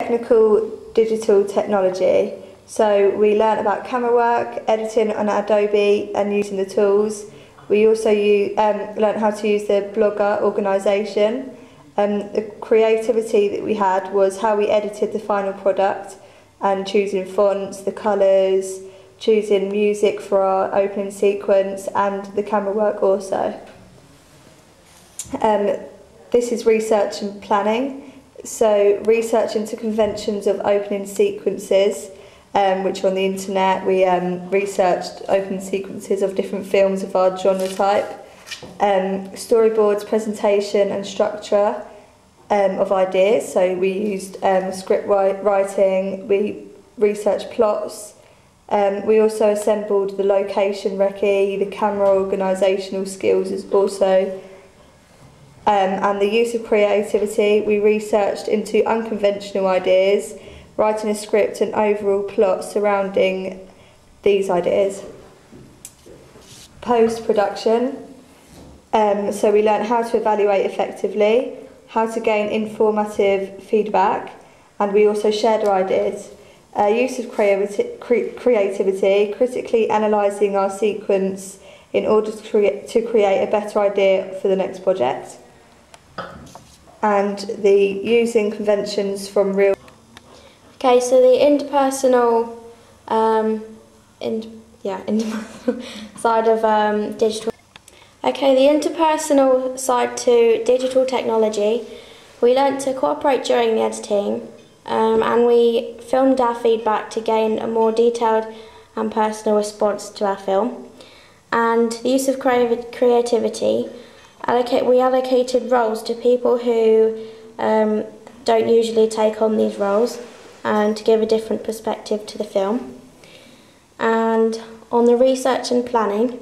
Technical digital technology. So we learnt about camera work, editing on Adobe and using the tools. We also learnt how to use the Blogger organisation. The creativity that we had was how we edited the final product and choosing fonts, the colours, choosing music for our opening sequence and the camera work also. This is research and planning. So research into conventions of opening sequences, which on the internet we researched opening sequences of different films of our genre type. Storyboards, presentation and structure of ideas. So we used script writing, we researched plots. We also assembled the location recce, the camera organisational skills is also. And the use of creativity, we researched into unconventional ideas, writing a script and overall plot surrounding these ideas. Post-production, so we learnt how to evaluate effectively, how to gain informative feedback, and we also shared our ideas. Use of creativity, critically analysing our sequence in order to create a better idea for the next project. And the using conventions from real. Okay, so the interpersonal, side of digital. Okay, the interpersonal side to digital technology. We learnt to cooperate during the editing, and we filmed our feedback to gain a more detailed and personal response to our film. And the use of creativity. We allocated roles to people who don't usually take on these roles and to give a different perspective to the film. And on the research and planning,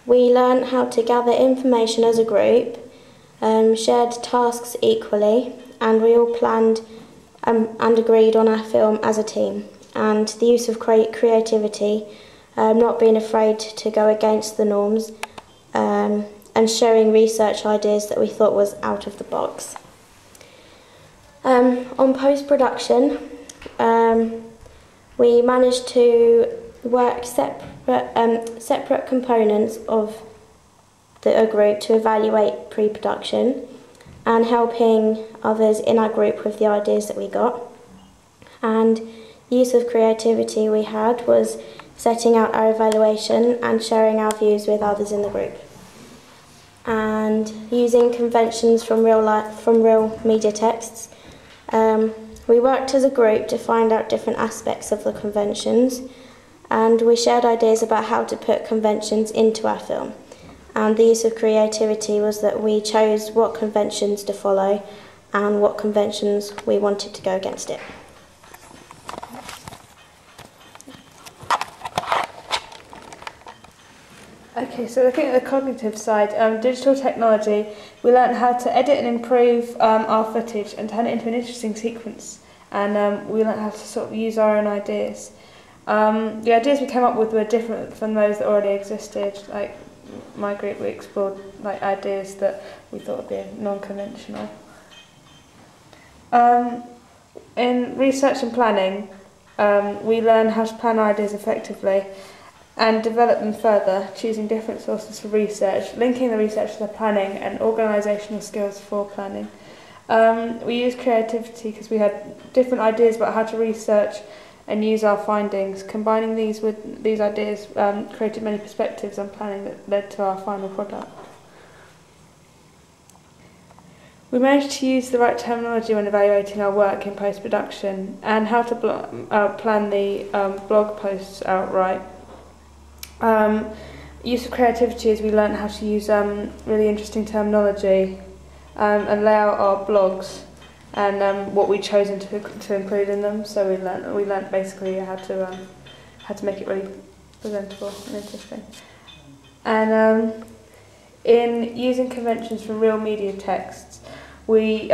we learned how to gather information as a group, shared tasks equally, and we all planned and agreed on our film as a team. And the use of creativity, not being afraid to go against the norms, and showing research ideas that we thought was out of the box. On post-production, we managed to work separate components of a group to evaluate pre-production and helping others in our group with the ideas that we got. And the use of creativity we had was setting out our evaluation and sharing our views with others in the group. And using conventions from real media texts. We worked as a group to find out different aspects of the conventions, and we shared ideas about how to put conventions into our film. And the use of creativity was that we chose what conventions to follow and what conventions we wanted to go against it. Okay, so looking at the cognitive side, digital technology, we learned how to edit and improve our footage and turn it into an interesting sequence. And we learned how to sort of use our own ideas. The ideas we came up with were different from those that already existed. Like my group, we explored like ideas that we thought would be non-conventional. In research and planning, we learned how to plan our ideas effectively and develop them further, choosing different sources for research, linking the research to the planning and organisational skills for planning. We used creativity because we had different ideas about how to research and use our findings. Combining these with these ideas created many perspectives on planning that led to our final product. We managed to use the right terminology when evaluating our work in post-production and how to plan the blog posts outright. Use of creativity as we learned how to use really interesting terminology and lay out our blogs and what we'd chosen to include in them. So we learned basically how to make it really presentable and interesting. And in using conventions from real media texts, we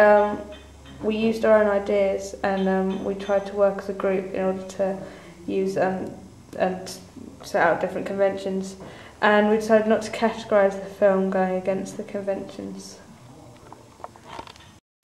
used our own ideas and we tried to work as a group in order to use and set out different conventions, and we decided not to categorise the film going against the conventions.